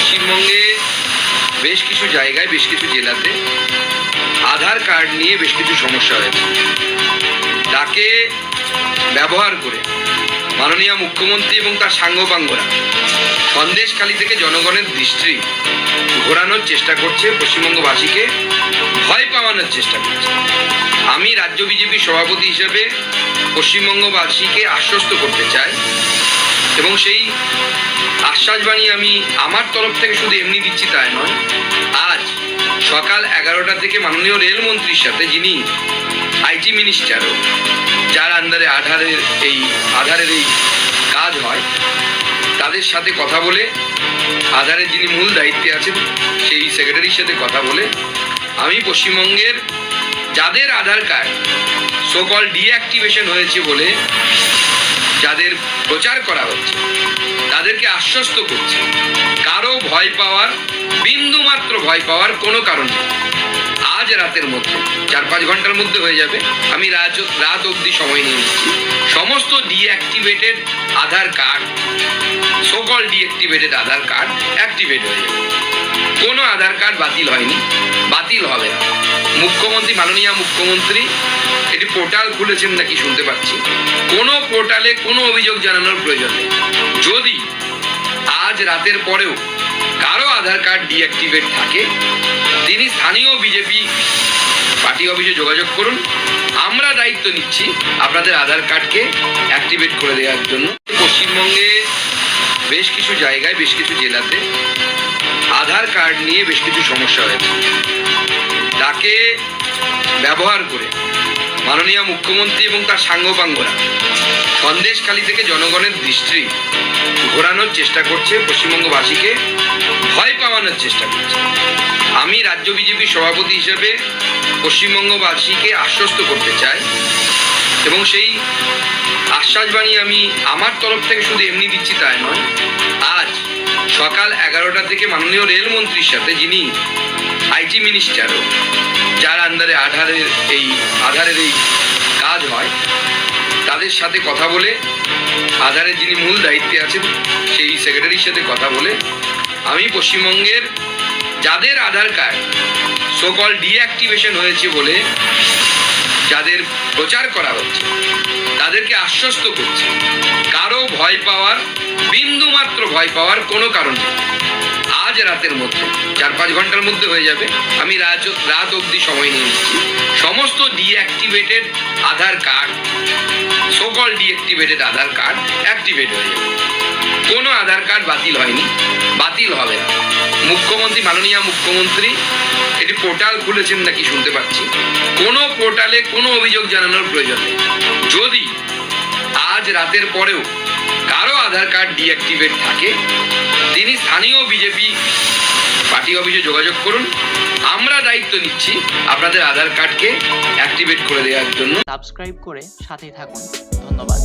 পশ্চিমবঙ্গে বেশ কিছু জায়গায় বেশ কিছু জেলাতে আধার কার্ড নিয়ে বেশ কিছু সমস্যা হয়েছে। তাকে ব্যবহার করে মাননীয় মুখ্যমন্ত্রী এবং তার সাঙ্গপাঙ্গরা সন্দেশখালী থেকে জনগণের দৃষ্টি ঘোরানোর চেষ্টা করছে, পশ্চিমবঙ্গবাসীকে ভয় পাওয়ানোর চেষ্টা করছে। আমি রাজ্য বিজেপি সভাপতি হিসেবে পশ্চিমবঙ্গবাসীকে আশ্বস্ত করতে চাই এবং সেই আশ্বাসবাণী আমি আমার তরফ থেকে শুধু এমনি দিচ্ছি তাই নয়, আজ সকাল 11টা থেকে মাননীয় রেলমন্ত্রীর সাথে, যিনি আইটি মিনিস্টারও, যার আন্ডারে আধারের এই কাজ হয়, তাদের সাথে কথা বলে, আধারের যিনি মূল দায়িত্বে আছেন সেই সেক্রেটারির সাথে কথা বলে আমি পশ্চিমবঙ্গের যাদের আধার কার্ড সোকল ডিঅ্যাক্টিভেশন হয়েছে বলে যাদের প্রচার করা হচ্ছে তাদেরকে আশ্বস্ত করছি, কারো ভয় পাওয়ার, বিন্দুমাত্র ভয় পাওয়ার কোনো কারণ নেই। আজ রাতের মধ্যে 4-5 ঘন্টার মধ্যে হয়ে যাবে। আমি রাত অবধি সময় নিয়ে নিচ্ছি। সমস্ত ডিঅ্যাক্টিভেটেড আধার কার্ড, সোকল ডিঅ্যাক্টিভেটেড আধার কার্ড অ্যাক্টিভেট হয়ে যাবে। কোনো আধার কার্ড বাতিল হয়নি, বাতিল হবে না। মাননীয় মুখ্যমন্ত্রী এটি পোর্টাল খুলেছেন নাকি শুনতে পাচ্ছি। কোনো পোর্টালে কোনো অভিযোগ জানানোর প্রয়োজন নেই। যদি আজ রাতের পরেও কারো আধার কার্ড ডিঅ্যাক্টিভেট থাকে, তিনি স্থানীয় বিজেপি পার্টি অফিসে যোগাযোগ করুন। আমরা দায়িত্ব নিচ্ছি আপনাদের আধার কার্ডকে অ্যাক্টিভেট করে দেওয়ার জন্য। পশ্চিমবঙ্গে বেশ কিছু জায়গায় বেশ কিছু জেলাতে আধার কার্ড নিয়ে বেশ কিছু সমস্যা হয়েছে। তাকে ব্যবহার করে মাননীয় মুখ্যমন্ত্রী এবং তার সাঙ্গপাঙ্গরা সন্দেশখালী থেকে জনগণের দৃষ্টি ঘোরানোর চেষ্টা করছে, পশ্চিমবঙ্গবাসীকে ভয় পাওয়ানোর চেষ্টা করছে। আমি রাজ্য বিজেপি সভাপতি হিসেবে পশ্চিমবঙ্গবাসীকে আশ্বস্ত করতে চাই এবং সেই আশ্বাসবাণী আমি আমার তরফ থেকে শুধু এমনি দিচ্ছি তাই নয়, আজ সকাল 11টা থেকে মাননীয় রেলমন্ত্রীর সাথে, যিনি আইটি মিনিস্টারও, যার আন্ডারে আধারের এই কাজ হয়, তাদের সাথে কথা বলে, আধারের যিনি মূল দায়িত্বে আছেন সেই সেক্রেটারির সাথে কথা বলে আমি পশ্চিমবঙ্গের যাদের আধার কার্ড সোকল ডিঅ্যাক্টিভেশন হয়েছে বলে যাদের প্রচার করা হচ্ছে তাদেরকে আশ্বস্ত করছি, কারো ভয় পাওয়ার, বিন্দুমাত্র ভয় পাওয়ার কোনো কারণ নেই। আজ রাতের মধ্যে 4-5 ঘন্টার মধ্যে হয়ে যাবে। আমি রাত অবধি সময় নিয়ে নিচ্ছি। সমস্ত ডিঅ্যাক্টিভেটেড আধার কার্ড, সোকল ডিঅ্যাক্টিভেটেড আধার কার্ড অ্যাক্টিভেট হয়ে যাবে। কোনো আধার কার্ড বাতিল হয়নি, বাতিল হবে না। মাননীয় মুখ্যমন্ত্রী এটি পোর্টাল খুলেছেন নাকি শুনতে পাচ্ছি। কোনো পোর্টালে কোনো অভিযোগ জানানোর প্রয়োজন নেই। যদি আজ রাতের পরেও কারো আধার কার্ড ডিঅ্যাক্টিভেট থাকে, তিনি স্থানীয় বিজেপি পার্টি অফিসে যোগাযোগ করুন। আমরা দায়িত্ব নিচ্ছি আপনাদের আধার কার্ডকে অ্যাক্টিভেট করে দেওয়ার জন্য। সাবস্ক্রাইব করে সাথে থাকুন। ধন্যবাদ।